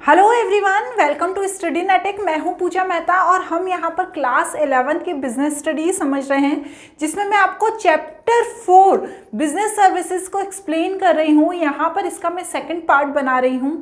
Hello everyone, welcome to Studynetic. मैं हूं पूजा मेहता और हम यहां पर क्लास 11 की बिजनेस स्टडी समझ रहे हैं, जिसमें मैं आपको चैप्टर 4 बिजनेस सर्विसेज को एक्सप्लेन कर रही हूं। यहां पर इसका मैं सेकंड पार्ट बना रही हूं।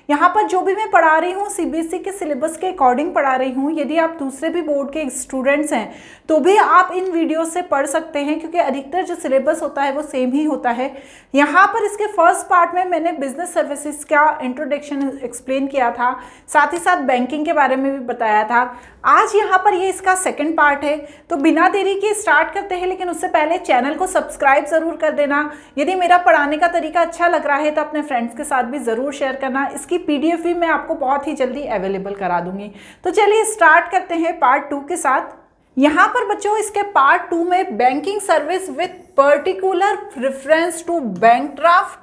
यहां पर जो भी मैं पढ़ा रही हूं सीबीएसई के सिलेबस के अकॉर्डिंग पढ़ा रही हूं। यदि आप दूसरे भी बोर्ड के स्टूडेंट्स हैं तो भी आप इन वीडियो से पढ़ सकते हैं, क्योंकि अधिकतर जो सिलेबस होता है वो सेम ही होता है। यहाँ पर इसके फर्स्ट पार्ट में मैंने बिजनेस सर्विसेज का इंट्रोडक्शन एक्सप्लेन किया था, साथ ही साथ बैंकिंग के बारे में भी बताया था। आज यहाँ पर ये इसका सेकंड पार्ट है, तो बिना देरी के स्टार्ट करते हैं। लेकिन उससे पहले चैनल को सब्सक्राइब जरूर कर देना। यदि मेरा पढ़ाने का तरीका अच्छा लग रहा है तो अपने फ्रेंड्स के साथ भी जरूर शेयर करना। इसकी पीडीएफ भी मैं आपको बहुत ही जल्दी अवेलेबल करा दूंगी। तो चलिए स्टार्ट करते हैं पार्ट 2 के साथ। यहाँ पर बच्चों इसके पार्ट 2 में banking service with particular reference to bank draft,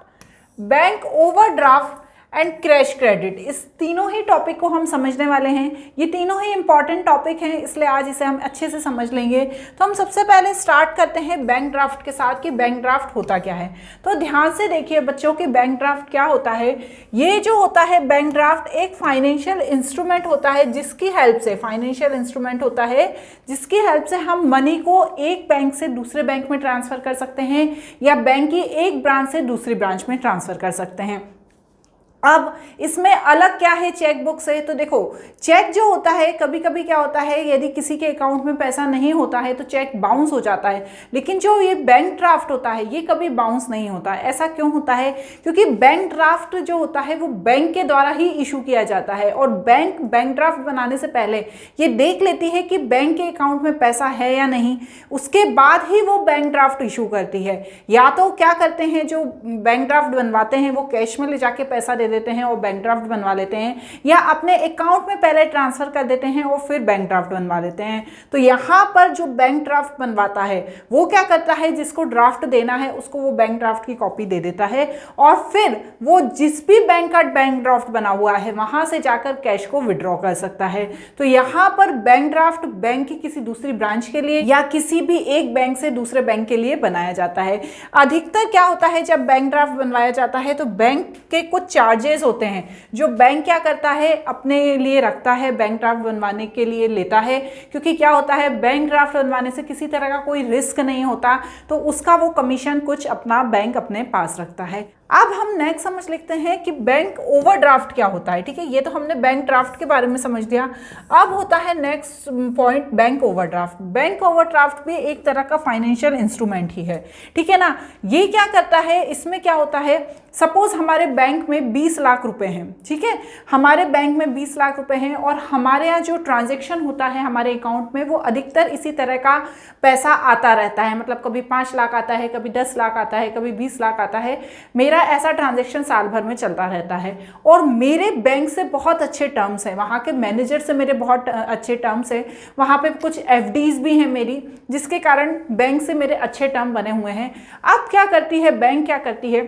bank overdraft and crash credit, इस तीनों ही टॉपिक को हम समझने वाले हैं। ये तीनों ही इंपॉर्टेंट टॉपिक हैं, इसलिए आज इसे हम अच्छे से समझ लेंगे। तो हम सबसे पहले स्टार्ट करते हैं बैंक ड्राफ्ट के साथ कि बैंक ड्राफ्ट होता क्या है। तो ध्यान से देखिए बच्चों कि बैंक ड्राफ्ट क्या होता है। ये जो होता है बैंक ड्राफ्ट एक फाइनेंशियल इंस्ट्रूमेंट होता है, जिसकी हेल्प से फाइनेंशियल इंस्ट्रूमेंट होता है जिसकी हेल्प से हम मनी को एक बैंक से दूसरे बैंक में ट्रांसफर कर सकते हैं या बैंक की एक ब्रांच से दूसरी ब्रांच में ट्रांसफर कर सकते हैं। अब इसमें अलग क्या है चेक बुक से, तो देखो चेक जो होता है कभी कभी क्या होता है, यदि किसी के अकाउंट में पैसा नहीं होता है तो चेक बाउंस हो जाता है। लेकिन जो ये बैंक ड्राफ्ट होता है ये कभी बाउंस नहीं होता। ऐसा क्यों होता है? क्योंकि बैंक ड्राफ्ट जो होता है वो बैंक के द्वारा ही इशू किया जाता है और बैंक ड्राफ्ट बनाने से पहले ये देख लेती है कि बैंक के अकाउंट में पैसा है या नहीं, उसके बाद ही वो बैंक ड्राफ्ट इशू करती है। या तो क्या करते हैं जो बैंक ड्राफ्ट बनवाते हैं वो कैश में ले जाके पैसा दे देते हैं और बैंक ड्राफ्ट बनवा लेते हैं, या अपने अकाउंट में पहले ट्रांसफर कर देते हैं और फिर बैंक ड्राफ्ट बनवा लेते हैं। तो यहाँ पर जो बैंक ड्राफ्ट बनवाता है वो क्या करता है, जिसको ड्राफ्ट देना है उसको वो बैंक ड्राफ्ट की कॉपी दे देता है और फिर वो जिस भी बैंक का बैंक ड्राफ्ट बना हुआ है वहां से जाकर कैश को विड्रॉ कर सकता है। तो यहाँ पर बैंक ड्राफ्ट बैंक की किसी दूसरी ब्रांच के लिए या किसी भी एक बैंक से दूसरे बैंक के लिए बनाया जाता है। अधिकतर क्या होता है जब बैंक ड्राफ्ट बनवाया जाता है तो बैंक के कुछ चार्जेस होते हैं जो बैंक क्या करता है अपने लिए रखता है, बैंक ड्राफ्ट बनवाने के लिए लेता है। क्योंकि क्या होता है बैंक ड्राफ्ट बनवाने से किसी तरह का कोई रिस्क नहीं होता, तो उसका वो कमीशन कुछ अपना बैंक अपने पास रखता है। अब हम नेक्स्ट समझ लेते हैं कि बैंक ओवरड्राफ्ट क्या होता है। ठीक है, ये तो हमने बैंक ड्राफ्ट के बारे में समझ लिया। अब होता है next point bank overdraft. Bank overdraft भी एक तरह का फाइनेंशियल इंस्ट्रूमेंट ही है, ठीक है ना। ये क्या करता है, इसमें क्या होता है, सपोज हमारे बैंक में 20 लाख रुपए हैं, ठीक है, हमारे बैंक में 20 लाख रुपए हैं और हमारे यहाँ जो ट्रांजेक्शन होता है हमारे अकाउंट में वो अधिकतर इसी तरह का पैसा आता रहता है। मतलब कभी 5 लाख आता है, कभी 10 लाख आता है, कभी 20 लाख आता है। मेरा ऐसा ट्रांजैक्शन साल भर में चलता रहता है और मेरे बैंक से बहुत अच्छे टर्म्स हैं, वहाँ के मैनेजर से मेरे बहुत अच्छे टर्म्स हैं, वहाँ पे कुछ एफडीज भी हैं मेरी, जिसके कारण बैंक से मेरे अच्छे टर्म बने हुए हैं। अब क्या करती है बैंक, क्या करती है,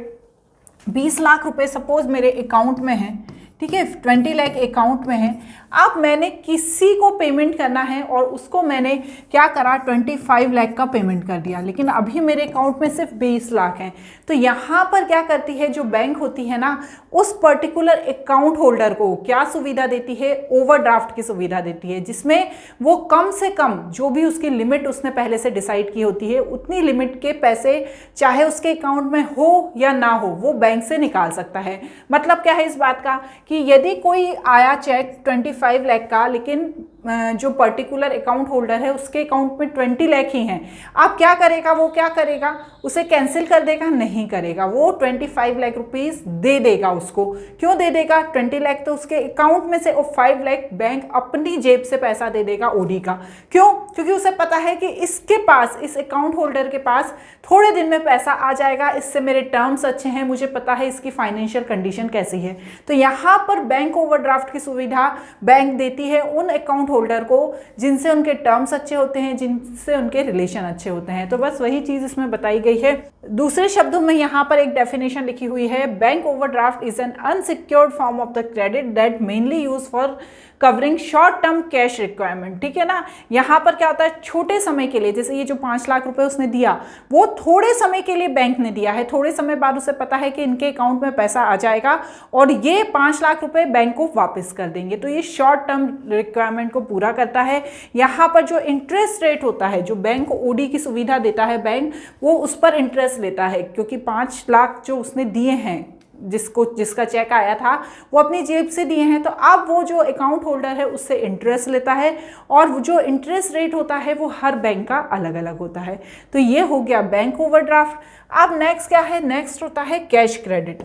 20 लाख रुपए सपोज मेरे अकाउंट में है, ठीक है, 20 लाख अकाउंट में है। अब मैंने किसी को पेमेंट करना है और उसको मैंने क्या करा, 25 लाख का पेमेंट कर दिया, लेकिन अभी मेरे अकाउंट में सिर्फ 20 लाख हैं। तो यहाँ पर क्या करती है जो बैंक होती है ना, उस पर्टिकुलर अकाउंट होल्डर को क्या सुविधा देती है, ओवरड्राफ्ट की सुविधा देती है, जिसमें वो कम से कम जो भी उसकी लिमिट उसने पहले से डिसाइड की होती है उतनी लिमिट के पैसे चाहे उसके अकाउंट में हो या ना हो वो बैंक से निकाल सकता है। मतलब क्या है इस बात का कि यदि कोई आया चेक 25 लाख का, लेकिन जो पर्टिकुलर अकाउंट होल्डर है उसके अकाउंट में 20 लाख ही हैं, अब क्या करेगा, वो क्या करेगा, उसे कैंसिल कर देगा? नहीं करेगा, वो 25 लाख रुपीस दे देगा उसको। क्यों दे देगा? 20 लाख तो उसके अकाउंट में से और 5 लाख बैंक अपनी जेब से पैसा दे देगा ओडी का। क्यों? क्योंकि उसे पता है कि इसके पास, इस अकाउंट होल्डर के पास थोड़े दिन में पैसा आ जाएगा, इससे मेरे टर्म्स अच्छे हैं, मुझे पता है इसकी फाइनेंशियल कंडीशन कैसी है। तो यहाँ पर बैंक ओवरड्राफ्ट की सुविधा बैंक देती है उन अकाउंट होल्डर को जिनसे उनके टर्म्स अच्छे होते हैं, जिनसे उनके रिलेशन अच्छे होते हैं। तो बस वही चीज़ इसमें बताई गई है। दूसरे शब्दों में यहाँ पर एक डेफिनेशन लिखी हुई है, bank overdraft is an unsecured form of the credit that mainly use for covering short term cash requirement. ठीक है ना, यहाँ पर क्या होता है, छोटे समय के लिए, जैसे ये जो 5 लाख रुपए उसने दिया वो थोड़े समय के लिए बैंक ने दिया है, थोड़े समय बाद उसे पता है कि इनके अकाउंट में पैसा आ जाएगा और ये 5 लाख रुपए बैंक को वापस कर देंगे, तो ये शॉर्ट टर्म रिक्वायरमेंट को पूरा करता है। यहाँ पर जो इंटरेस्ट रेट होता है, जो बैंक को ओडी की सुविधा देता है बैंक, वो उस पर इंटरेस्ट लेता है, क्योंकि 5 लाख जो उसने दिए हैं, जिसका चेक आया था वो अपनी जेब से दिए हैं, तो अब वो जो अकाउंट होल्डर है उससे इंटरेस्ट लेता है और जो इंटरेस्ट रेट होता है वो हर बैंक का अलग अलग होता है। तो ये हो गया बैंक ओवरड्राफ्ट। अब नेक्स्ट क्या है, नेक्स्ट होता है कैश क्रेडिट।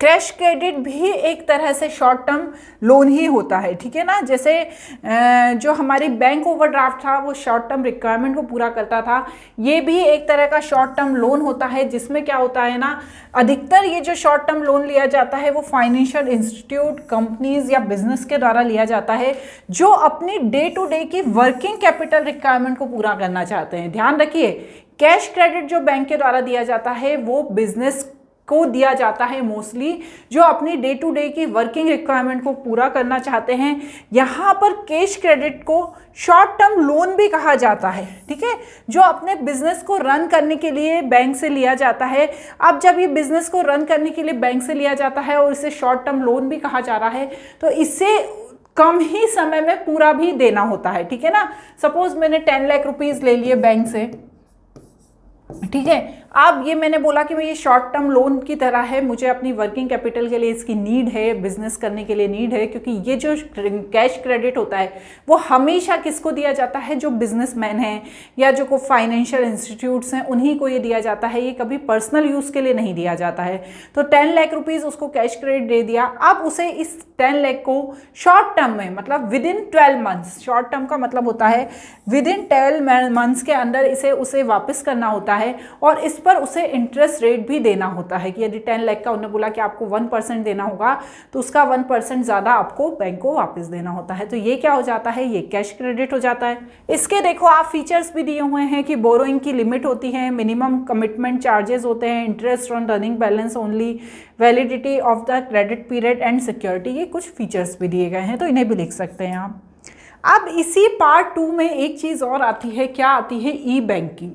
कैश क्रेडिट भी एक तरह से शॉर्ट टर्म लोन ही होता है। ठीक है ना, जैसे जो हमारी बैंक ओवरड्राफ्ट था वो शॉर्ट टर्म रिक्वायरमेंट को पूरा करता था, ये भी एक तरह का शॉर्ट टर्म लोन होता है, जिसमें क्या होता है ना, अधिकतर ये जो शॉर्ट टर्म लोन लिया जाता है वो फाइनेंशियल इंस्टीट्यूट, कंपनीज या बिजनेस के द्वारा लिया जाता है, जो अपनी डे टू डे की वर्किंग कैपिटल रिक्वायरमेंट को पूरा करना चाहते हैं। ध्यान रखिए, कैश क्रेडिट जो बैंक के द्वारा दिया जाता है वो बिजनेस को दिया जाता है मोस्टली, जो अपनी डे टू डे की वर्किंग रिक्वायरमेंट को पूरा करना चाहते हैं। यहाँ पर कैश क्रेडिट को शॉर्ट टर्म लोन भी कहा जाता है। ठीक है, जो अपने बिजनेस को रन करने के लिए बैंक से लिया जाता है। अब जब ये बिजनेस को रन करने के लिए बैंक से लिया जाता है और इसे शॉर्ट टर्म लोन भी कहा जा रहा है, तो इससे कम ही समय में पूरा भी देना होता है। ठीक है ना, सपोज मैंने 10 लाख रुपीज़ ले लिए बैंक से, ठीक है, अब ये मैंने बोला कि भाई ये शॉर्ट टर्म लोन की तरह है, मुझे अपनी वर्किंग कैपिटल के लिए इसकी नीड है, बिजनेस करने के लिए नीड है, क्योंकि ये जो कैश क्रेडिट होता है वो हमेशा किसको दिया जाता है, जो बिजनेसमैन हैं या जो को फाइनेंशियल इंस्टीट्यूट्स हैं उन्हीं को ये दिया जाता है, ये कभी पर्सनल यूज़ के लिए नहीं दिया जाता है। तो 10 लाख रुपीज़ उसको कैश क्रेडिट दे दिया, अब उसे इस 10 लाख को शॉर्ट टर्म में, मतलब with in 12 months, short term का मतलब होता है विद इन 12 मंथ्स के अंदर उसे वापस करना होता है और इस पर उसे इंटरेस्ट रेट भी देना होता है, कि यदि 10 लाख का उन्होंने बोला कि आपको 1% देना होगा, तो उसका 1% ज़्यादा आपको बैंक को वापस देना होता है। तो ये क्या हो जाता है, ये कैश क्रेडिट हो जाता है। इसके देखो आप फीचर्स भी दिए हुए हैं कि बोरोइंग की लिमिट होती है, मिनिमम कमिटमेंट चार्जेस होते हैं, interest on running balance only, validity of the credit period and security, ये कुछ फीचर्स भी दिए गए हैं, तो इन्हें भी लिख सकते हैं आप। अब इसी पार्ट 2 में एक चीज़ और आती है, क्या आती है, ई बैंकिंग।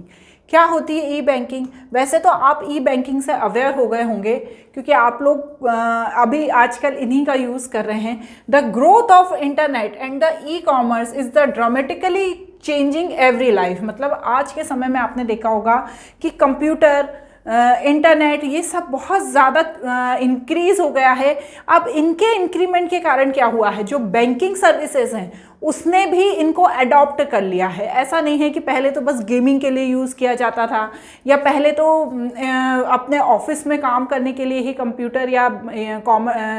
क्या होती है ई बैंकिंग? वैसे तो आप ई बैंकिंग से अवेयर हो गए होंगे, क्योंकि आप लोग अभी आजकल इन्हीं का यूज़ कर रहे हैं। The growth of internet and the e commerce is the dramatically changing every life. मतलब आज के समय में आपने देखा होगा कि कंप्यूटर, इंटरनेट, ये सब बहुत ज़्यादा इंक्रीज़ हो गया है। अब इनके इंक्रीमेंट के कारण क्या हुआ है, जो बैंकिंग सर्विसेज हैं उसने भी इनको अडॉप्ट कर लिया है। ऐसा नहीं है कि पहले तो बस गेमिंग के लिए यूज़ किया जाता था, या पहले तो अपने ऑफिस में काम करने के लिए ही कंप्यूटर या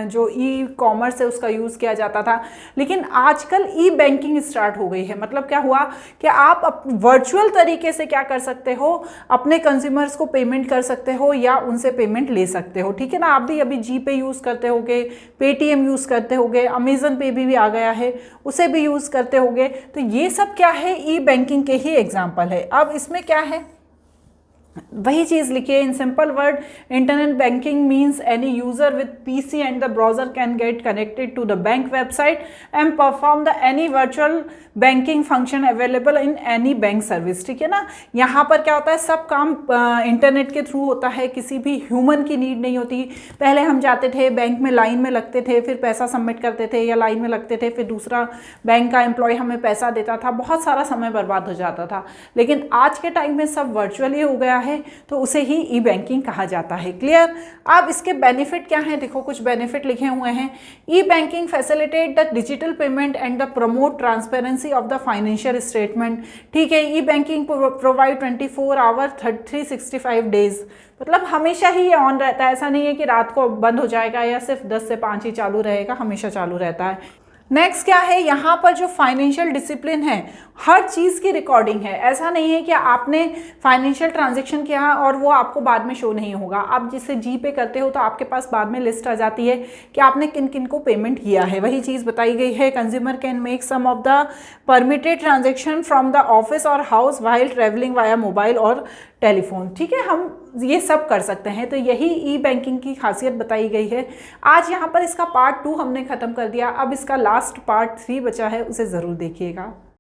जो ई कॉमर्स है उसका यूज़ किया जाता था, लेकिन आजकल ई बैंकिंग स्टार्ट हो गई है। मतलब क्या हुआ कि आप वर्चुअल तरीके से क्या कर सकते हो, अपने कंज्यूमर्स को पेमेंट कर सकते हो या उनसे पेमेंट ले सकते हो। ठीक है ना, आप भी अभी जी पे यूज़ करते होगे, पेटीएम यूज़ करते होगे, अमेजन पे भी आ गया है, उसे भी यूज़ करते होगे। तो ये सब क्या है, ई बैंकिंग के ही एग्जाम्पल है। अब इसमें क्या है, वही चीज़ लिखिए in simple word, internet banking means any user with PC and the browser can get connected to the bank website and perform the any virtual banking function available in any bank service. ठीक है ना, यहाँ पर क्या होता है, सब काम इंटरनेट के थ्रू होता है, किसी भी ह्यूमन की नीड नहीं होती। पहले हम जाते थे बैंक में, लाइन में लगते थे, फिर पैसा सबमिट करते थे, या लाइन में लगते थे, फिर दूसरा बैंक का एम्प्लॉय हमें पैसा देता था, बहुत सारा समय बर्बाद हो जाता था। लेकिन आज के टाइम में सब वर्चुअली हो गया है, तो उसे ही ई बैंकिंग कहा जाता है। क्लियर? अब इसके बेनिफिट क्या हैं, देखो कुछ बेनिफिट लिखे हुए हैं। E banking facilitate the digital payment and the promote transparency of the financial statement. ठीक है, e banking provide 24 hour 365 days, मतलब हमेशा ही ये ऑन रहता है। ऐसा नहीं है कि रात को बंद हो जाएगा या सिर्फ 10 से 5 ही चालू रहेगा, हमेशा चालू रहता है। नेक्स्ट क्या है, यहाँ पर जो फाइनेंशियल डिसिप्लिन है, हर चीज़ की रिकॉर्डिंग है। ऐसा नहीं है कि आपने फाइनेंशियल ट्रांजैक्शन किया और वो आपको बाद में शो नहीं होगा। आप जिससे जी पे करते हो तो आपके पास बाद में लिस्ट आ जाती है कि आपने किन किन को पेमेंट किया है। वही चीज़ बताई गई है, consumer can make some of the permitted transaction from the office और house while travelling via mobile और टेलीफोन। ठीक है, हम ये सब कर सकते हैं। तो यही ई बैंकिंग की खासियत बताई गई है। आज यहाँ पर इसका पार्ट 2 हमने ख़त्म कर दिया। अब इसका लास्ट पार्ट 3 बचा है, उसे ज़रूर देखिएगा।